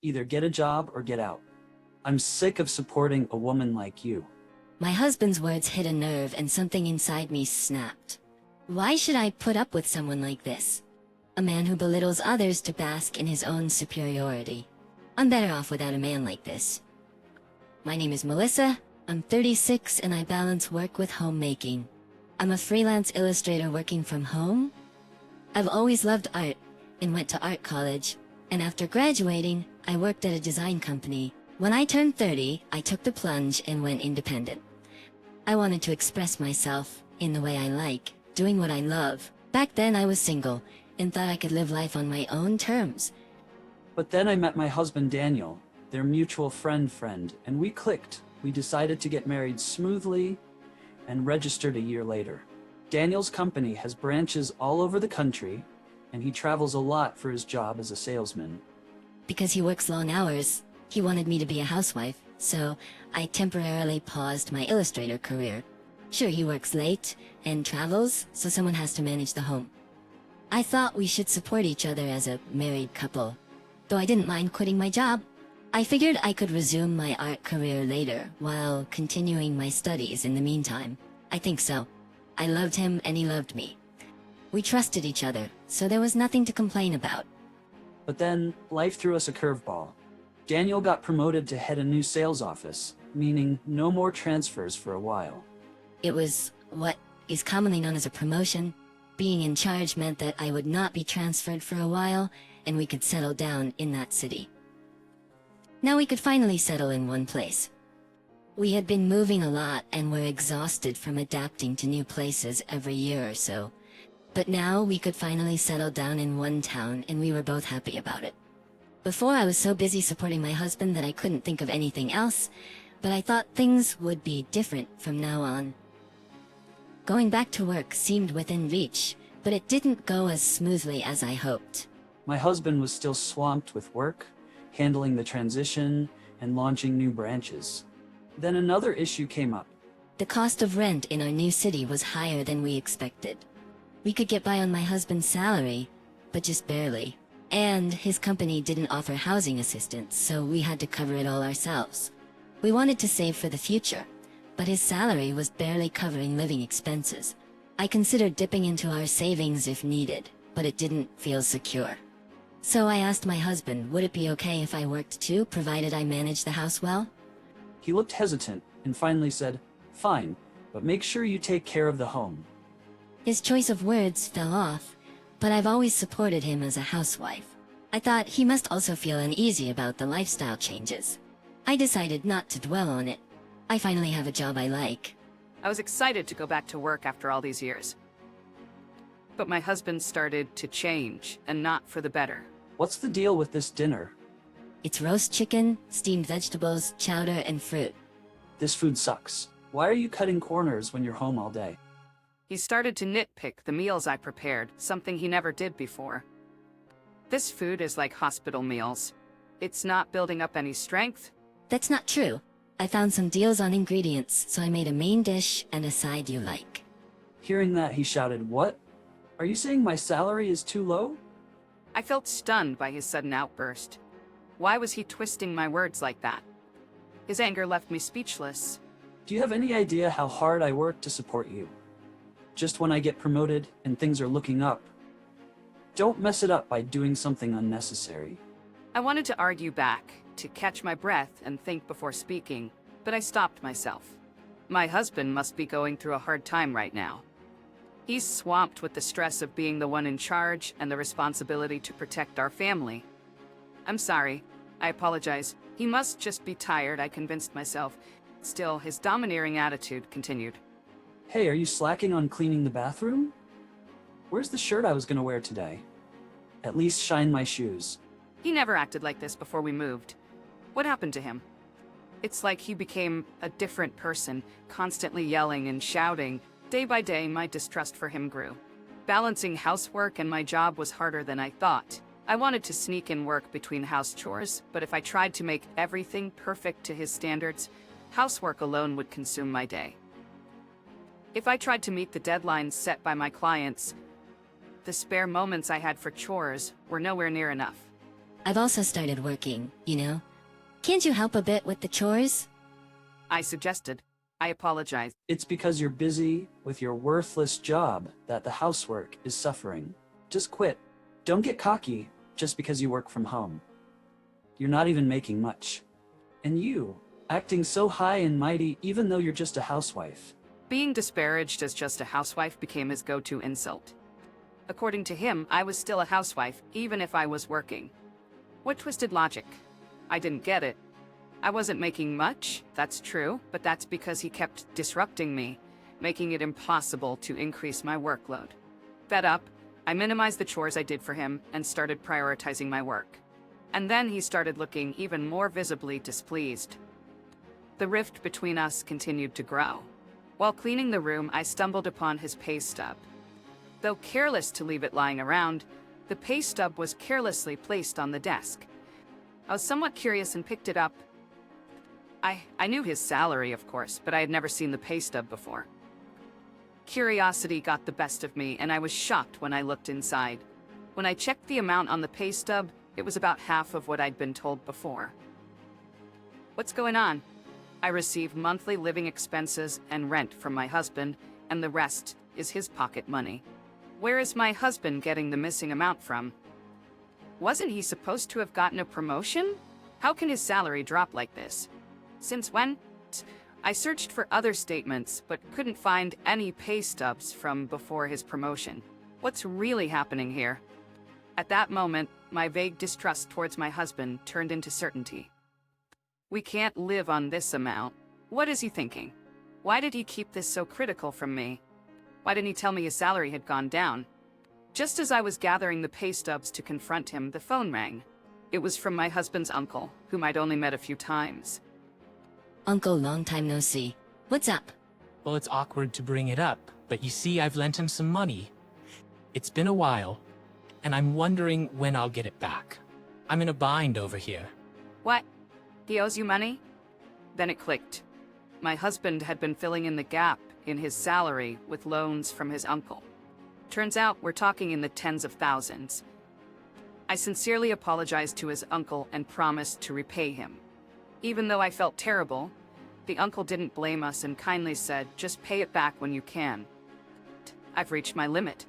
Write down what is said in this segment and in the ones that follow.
Either get a job or get out. I'm sick of supporting a woman like you. My husband's words hit a nerve and something inside me snapped. Why should I put up with someone like this? A man who belittles others to bask in his own superiority. I'm better off without a man like this. My name is Melissa, I'm 36 and I balance work with homemaking. I'm a freelance illustrator working from home. I've always loved art and went to art college, and after graduating, I worked at a design company. When I turned 30, I took the plunge and went independent. I wanted to express myself in the way I like, doing what I love. Back then I was single and thought I could live life on my own terms. But then I met my husband Daniel, their mutual friend, and we clicked. We decided to get married smoothly and registered a year later. Daniel's company has branches all over the country, and he travels a lot for his job as a salesman. Because he works long hours, he wanted me to be a housewife, so I temporarily paused my illustrator career. Sure, he works late and travels, so someone has to manage the home. I thought we should support each other as a married couple, though I didn't mind quitting my job. I figured I could resume my art career later while continuing my studies in the meantime. I think so. I loved him and he loved me. We trusted each other, so there was nothing to complain about. But then, life threw us a curveball. Daniel got promoted to head a new sales office, meaning no more transfers for a while. It was what is commonly known as a promotion. Being in charge meant that I would not be transferred for a while, and we could settle down in that city. Now we could finally settle in one place. We had been moving a lot and were exhausted from adapting to new places every year or so. But now we could finally settle down in one town and we were both happy about it. Before I was so busy supporting my husband that I couldn't think of anything else, but I thought things would be different from now on. Going back to work seemed within reach, but it didn't go as smoothly as I hoped. My husband was still swamped with work, handling the transition, and launching new branches. Then another issue came up. The cost of rent in our new city was higher than we expected. We could get by on my husband's salary, but just barely. And his company didn't offer housing assistance, so we had to cover it all ourselves. We wanted to save for the future, but his salary was barely covering living expenses. I considered dipping into our savings if needed, but it didn't feel secure. So I asked my husband, would it be okay if I worked too, provided I managed the house well? He looked hesitant and finally said, "Fine, but make sure you take care of the home." His choice of words fell off, but I've always supported him as a housewife. I thought he must also feel uneasy about the lifestyle changes. I decided not to dwell on it. I finally have a job I like. I was excited to go back to work after all these years. But my husband started to change, and not for the better. What's the deal with this dinner? It's roast chicken, steamed vegetables, chowder, and fruit. This food sucks. Why are you cutting corners when you're home all day? He started to nitpick the meals I prepared, something he never did before. This food is like hospital meals. It's not building up any strength. That's not true. I found some deals on ingredients, so I made a main dish and a side you like. Hearing that, he shouted, "What? Are you saying my salary is too low?" I felt stunned by his sudden outburst. Why was he twisting my words like that? His anger left me speechless. Do you have any idea how hard I work to support you? Just when I get promoted and things are looking up. Don't mess it up by doing something unnecessary. I wanted to argue back, to catch my breath and think before speaking, but I stopped myself. My husband must be going through a hard time right now. He's swamped with the stress of being the one in charge and the responsibility to protect our family. I'm sorry. I apologize. He must just be tired, I convinced myself. Still, his domineering attitude continued. Hey, are you slacking on cleaning the bathroom? Where's the shirt I was gonna wear today? At least shine my shoes. He never acted like this before we moved. What happened to him? It's like he became a different person, constantly yelling and shouting. Day by day, my distrust for him grew. Balancing housework and my job was harder than I thought. I wanted to sneak in work between house chores, but if I tried to make everything perfect to his standards, housework alone would consume my day. If I tried to meet the deadlines set by my clients, the spare moments I had for chores were nowhere near enough. I've also started working, you know? Can't you help a bit with the chores? I suggested. I apologized. It's because you're busy with your worthless job that the housework is suffering. Just quit. Don't get cocky just because you work from home. You're not even making much. And you, acting so high and mighty even though you're just a housewife. Being disparaged as just a housewife became his go-to insult. According to him, I was still a housewife, even if I was working. What twisted logic? I didn't get it. I wasn't making much, that's true, but that's because he kept disrupting me, making it impossible to increase my workload. Fed up, I minimized the chores I did for him and started prioritizing my work. And then he started looking even more visibly displeased. The rift between us continued to grow. While cleaning the room, I stumbled upon his pay stub. Though careless to leave it lying around, the pay stub was carelessly placed on the desk. I was somewhat curious and picked it up. I knew his salary, of course, but I had never seen the pay stub before. Curiosity got the best of me, and I was shocked when I looked inside. When I checked the amount on the pay stub, it was about half of what I'd been told before. What's going on? I receive monthly living expenses and rent from my husband, and the rest is his pocket money. Where is my husband getting the missing amount from? Wasn't he supposed to have gotten a promotion? How can his salary drop like this? Since when? I searched for other statements, but couldn't find any pay stubs from before his promotion. What's really happening here? At that moment, my vague distrust towards my husband turned into certainty. We can't live on this amount. What is he thinking? Why did he keep this so critical from me? Why didn't he tell me his salary had gone down? Just as I was gathering the pay stubs to confront him, the phone rang. It was from my husband's uncle, whom I'd only met a few times. Uncle, long time no see. What's up? Well, it's awkward to bring it up, but you see, I've lent him some money. It's been a while, and I'm wondering when I'll get it back. I'm in a bind over here. What? He owes you money? Then it clicked. My husband had been filling in the gap in his salary with loans from his uncle. Turns out we're talking in the tens of thousands. I sincerely apologized to his uncle and promised to repay him. Even though I felt terrible, the uncle didn't blame us and kindly said, just pay it back when you can. I've reached my limit.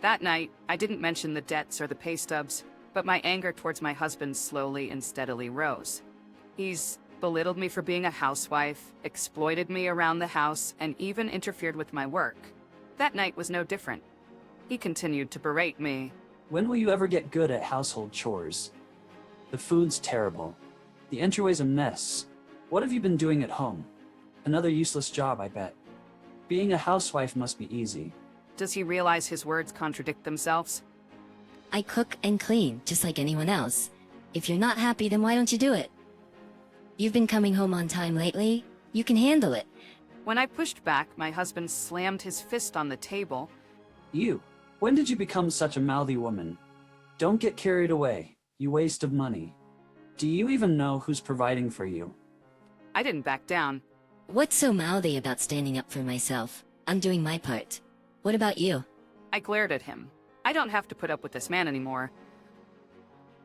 That night, I didn't mention the debts or the pay stubs, but my anger towards my husband slowly and steadily rose. He's belittled me for being a housewife, exploited me around the house, and even interfered with my work. That night was no different. He continued to berate me. When will you ever get good at household chores? The food's terrible. The entryway's a mess. What have you been doing at home? Another useless job, I bet. Being a housewife must be easy. Does he realize his words contradict themselves? I cook and clean, just like anyone else. If you're not happy, then why don't you do it? You've been coming home on time lately. You can handle it. When I pushed back, my husband slammed his fist on the table. You, when did you become such a mouthy woman? Don't get carried away, you waste of money. Do you even know who's providing for you? I didn't back down. What's so mouthy about standing up for myself? I'm doing my part. What about you? I glared at him. I don't have to put up with this man anymore.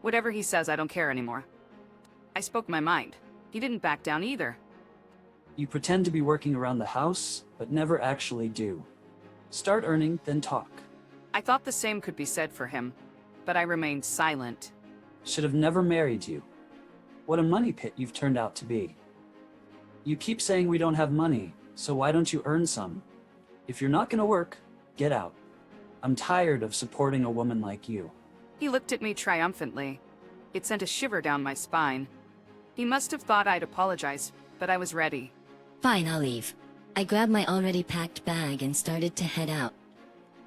Whatever he says, I don't care anymore. I spoke my mind. He didn't back down either. You pretend to be working around the house, but never actually do. Start earning, then talk. I thought the same could be said for him, but I remained silent. Should have never married you. What a money pit you've turned out to be. You keep saying we don't have money, so why don't you earn some? If you're not gonna work, get out. I'm tired of supporting a woman like you. He looked at me triumphantly. It sent a shiver down my spine. He must have thought I'd apologize, but I was ready. Fine, I'll leave. I grabbed my already packed bag and started to head out.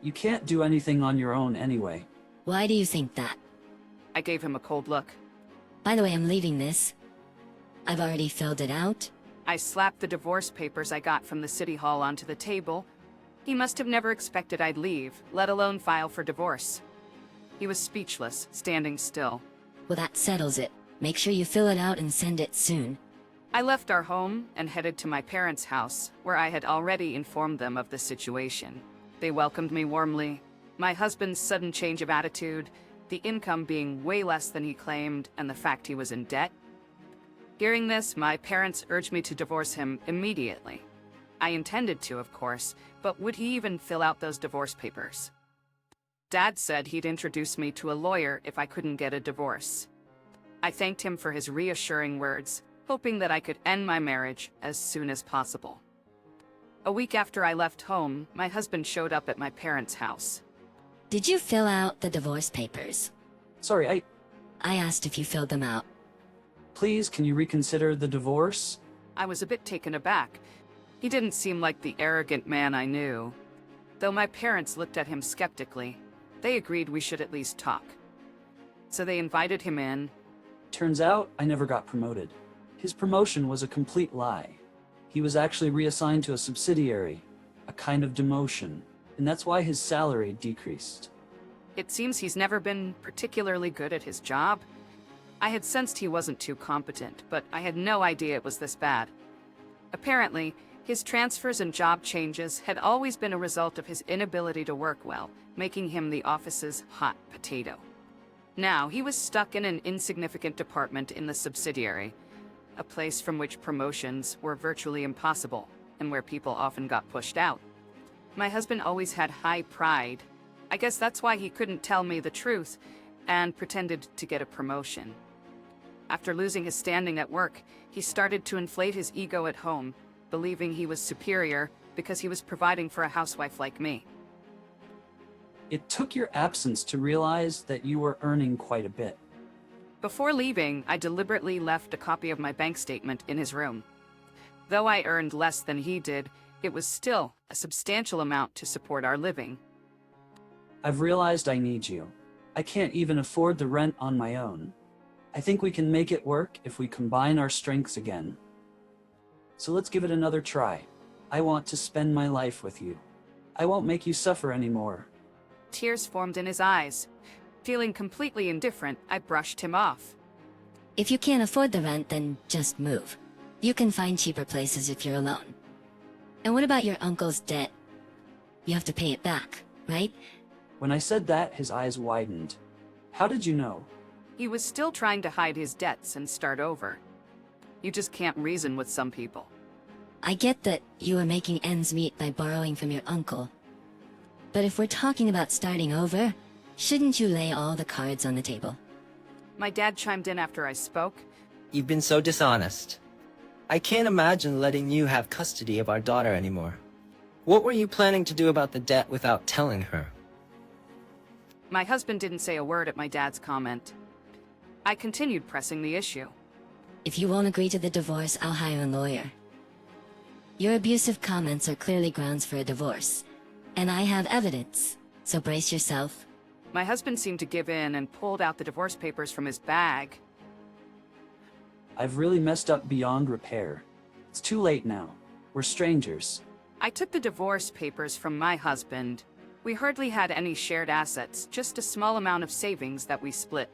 You can't do anything on your own anyway. Why do you think that? I gave him a cold look. By the way, I'm leaving this. I've already filled it out. I slapped the divorce papers I got from the city hall onto the table. He must have never expected I'd leave, let alone file for divorce. He was speechless, standing still. Well, that settles it. Make sure you fill it out and send it soon. I left our home and headed to my parents' house, where I had already informed them of the situation. They welcomed me warmly. My husband's sudden change of attitude the income being way less than he claimed and the fact he was in debt. Hearing this, my parents urged me to divorce him immediately. I intended to, of course, but would he even fill out those divorce papers? Dad said he'd introduce me to a lawyer if I couldn't get a divorce. I thanked him for his reassuring words, hoping that I could end my marriage as soon as possible. A week after I left home, my husband showed up at my parents' house. Did you fill out the divorce papers? Sorry, I asked if you filled them out. please, can you reconsider the divorce? I was a bit taken aback. He didn't seem like the arrogant man I knew. Though my parents looked at him skeptically, they agreed we should at least talk. So they invited him in. Turns out I never got promoted. His promotion was a complete lie. He was actually reassigned to a subsidiary, a kind of demotion, and that's why his salary decreased. It seems he's never been particularly good at his job. I had sensed he wasn't too competent, but I had no idea it was this bad. Apparently, his transfers and job changes had always been a result of his inability to work well, making him the office's hot potato. Now, he was stuck in an insignificant department in the subsidiary, a place from which promotions were virtually impossible, and where people often got pushed out. My husband always had high pride. I guess that's why he couldn't tell me the truth, and pretended to get a promotion. After losing his standing at work, he started to inflate his ego at home, believing he was superior because he was providing for a housewife like me. It took your absence to realize that you were earning quite a bit. Before leaving, I deliberately left a copy of my bank statement in his room. Though I earned less than he did, it was still a substantial amount to support our living. I've realized I need you. I can't even afford the rent on my own. I think we can make it work if we combine our strengths again. So let's give it another try. I want to spend my life with you. I won't make you suffer anymore. Tears formed in his eyes. Feeling completely indifferent, I brushed him off. If you can't afford the rent, then just move. You can find cheaper places if you're alone. And what about your uncle's debt? You have to pay it back, right? When I said that, his eyes widened. How did you know? He was still trying to hide his debts and start over. You just can't reason with some people. I get that you are making ends meet by borrowing from your uncle. But if we're talking about starting over, shouldn't you lay all the cards on the table? My dad chimed in after I spoke. You've been so dishonest. I can't imagine letting you have custody of our daughter anymore. What were you planning to do about the debt without telling her? My husband didn't say a word at my dad's comment. I continued pressing the issue. If you won't agree to the divorce, I'll hire a lawyer. Your abusive comments are clearly grounds for a divorce. And I have evidence, so brace yourself. My husband seemed to give in and pulled out the divorce papers from his bag. I've really messed up beyond repair. It's too late now. We're strangers. I took the divorce papers from my husband. We hardly had any shared assets, just a small amount of savings that we split.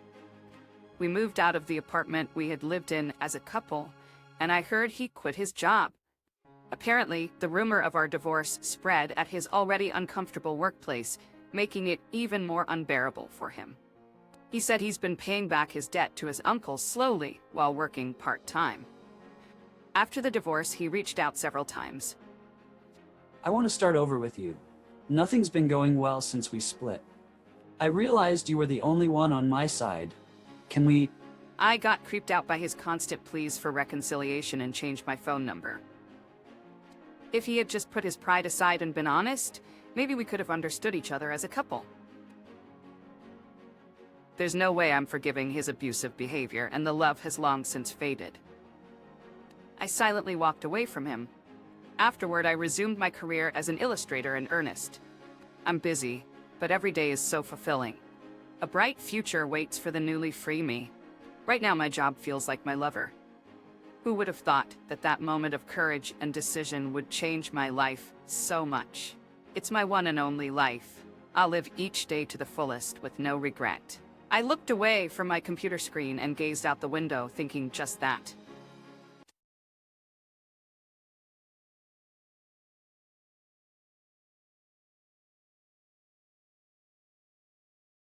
We moved out of the apartment we had lived in as a couple, and I heard he quit his job. Apparently, the rumor of our divorce spread at his already uncomfortable workplace, making it even more unbearable for him. He said he's been paying back his debt to his uncle slowly while working part-time. After the divorce, he reached out several times. I want to start over with you. Nothing's been going well since we split. I realized you were the only one on my side. Can we... I got creeped out by his constant pleas for reconciliation and changed my phone number. If he had just put his pride aside and been honest, maybe we could have understood each other as a couple. There's no way I'm forgiving his abusive behavior, and the love has long since faded. I silently walked away from him. Afterward, I resumed my career as an illustrator in earnest. I'm busy, but every day is so fulfilling. A bright future waits for the newly free me. Right now, my job feels like my lover. Who would have thought that that moment of courage and decision would change my life so much? It's my one and only life. I'll live each day to the fullest with no regret. I looked away from my computer screen and gazed out the window, thinking just that.